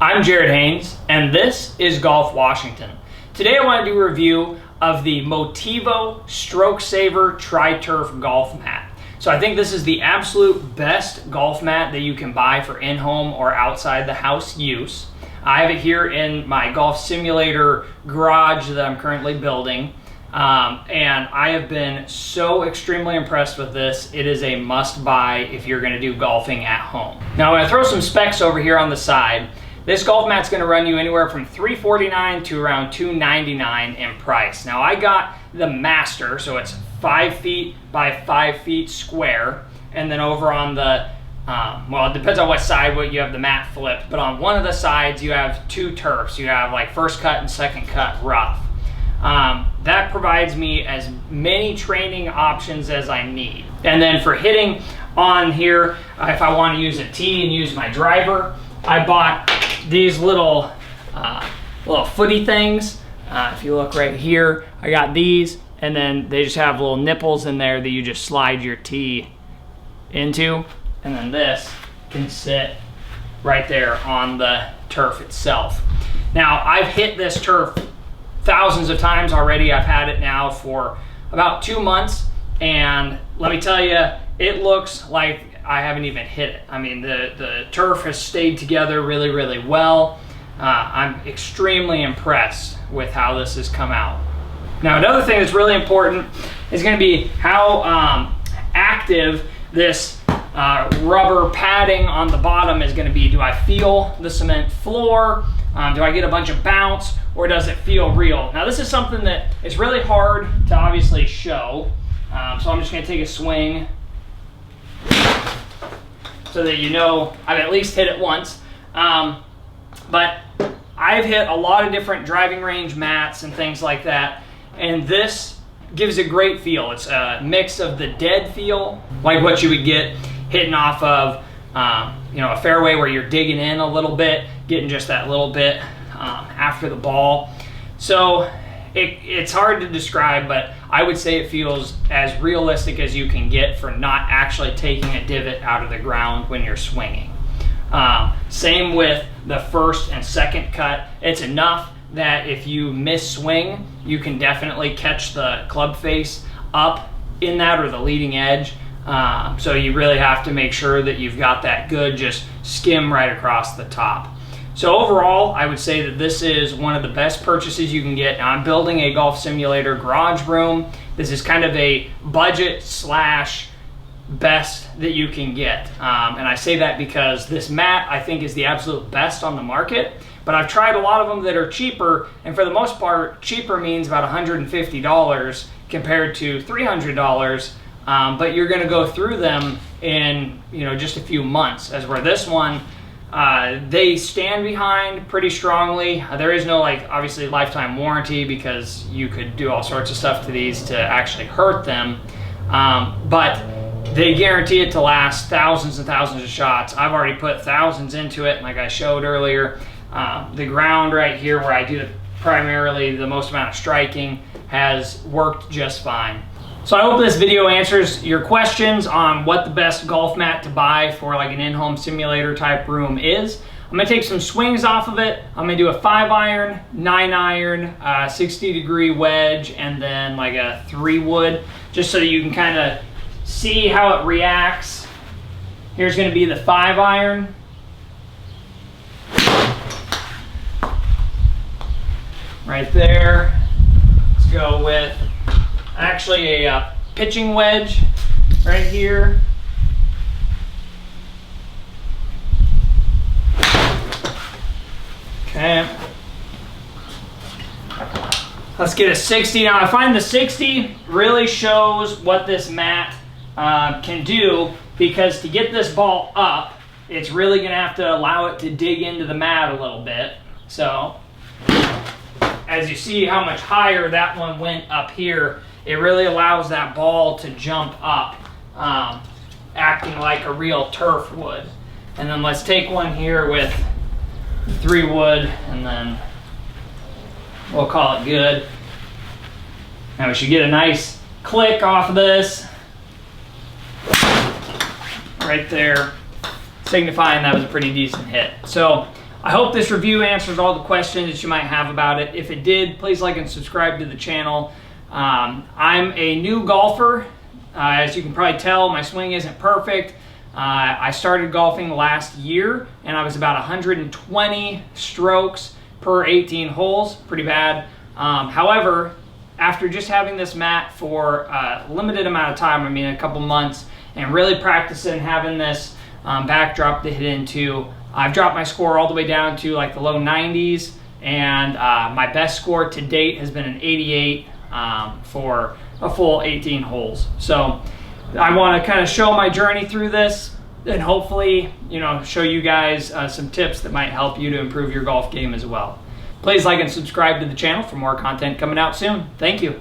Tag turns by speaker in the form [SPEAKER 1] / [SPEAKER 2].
[SPEAKER 1] I'm Jared Haynes, and this is Golf Washington. Today I want to do a review of the Motivo StrokeSaver Tri-Turf golf mat. So I think this is the absolute best golf mat that you can buy for in-home or outside the house use. I have it here in my golf simulator garage that I'm currently building. And I have been so extremely impressed with this. It is a must-buy if you're going to do golfing at home. Now I'm going to throw some specs over here on the side. This golf mat's going to run you anywhere from $349 to around $299 in price. Now I got the Master, so it's 5 feet by 5 feet square, and then over on the well, it depends on what side you have the mat flipped, but on one of the sides you have two turfs. You have like first cut and second cut rough. That provides me as many training options as I need. And then for hitting on here, if I want to use a tee and use my driver, I bought these little footy things. If you look right here, I got these, and then they just have little nipples in there that you just slide your tee into, and then this can sit right there on the turf itself. Now, I've hit this turf thousands of times already. I've had it now for about 2 months, and let me tell you, it looks like I haven't even hit it. I mean, the turf has stayed together really, really well. I'm extremely impressed with how this has come out. Now, another thing that's really important is going to be how active this rubber padding on the bottom is going to be. Do I feel the cement floor? Do I get a bunch of bounce, or does it feel real? Now, this is something that is really hard to obviously show. So I'm just going to take a swing so that you know I've at least hit it once. But I've hit a lot of different driving range mats and things like that, and this gives a great feel. It's a mix of the dead feel, like what you would get hitting off of a fairway where you're digging in a little bit, getting just that little bit after the ball. So it's hard to describe, but I would say it feels as realistic as you can get for not actually taking a divot out of the ground when you're swinging. Same with the first and second cut. It's enough that if you miss swing, you can definitely catch the club face up in that, or the leading edge. So you really have to make sure that you've got that good just skim right across the top. So overall, I would say that this is one of the best purchases you can get. Now, I'm building a golf simulator garage room. This is kind of a budget slash best that you can get. And I say that because this mat, I think, is the absolute best on the market. But I've tried a lot of them that are cheaper, and for the most part, cheaper means about $150 compared to $300. But you're going to go through them in just a few months. As where this one, they stand behind pretty strongly. There is no obviously lifetime warranty, because you could do all sorts of stuff to these to actually hurt them. But they guarantee it to last thousands and thousands of shots. I've already put thousands into it, like I showed earlier. The ground right here where I do primarily the most amount of striking has worked just fine. So I hope this video answers your questions on what the best golf mat to buy for like an in-home simulator type room is. I'm gonna take some swings off of it. I'm gonna do a 5-iron, 9-iron, 60-degree wedge, and then like a 3-wood, just so that you can kind of see how it reacts. Here's gonna be the 5-iron. Right there. Let's go with actually a pitching wedge right here. Okay. Let's get a 60. Now I find the 60 really shows what this mat can do, because to get this ball up, it's really gonna have to allow it to dig into the mat a little bit. So as you see how much higher that one went up here, it really allows that ball to jump up, acting like a real turf would. And then let's take one here with 3-wood, and then we'll call it good. Now we should get a nice click off of this. Right there, signifying that was a pretty decent hit. So I hope this review answers all the questions that you might have about it. If it did, please like and subscribe to the channel. I'm a new golfer. As you can probably tell, my swing isn't perfect. I started golfing last year, and I was about 120 strokes per 18 holes. Pretty bad. However, after just having this mat for a limited amount of time, I mean a couple months, and really practicing having this backdrop to hit into, I've dropped my score all the way down to like the low 90s, and my best score to date has been an 88 for a full 18 holes. So I want to kind of show my journey through this, and hopefully, you know, show you guys some tips that might help you to improve your golf game as well. Please like and subscribe to the channel for more content coming out soon. Thank you.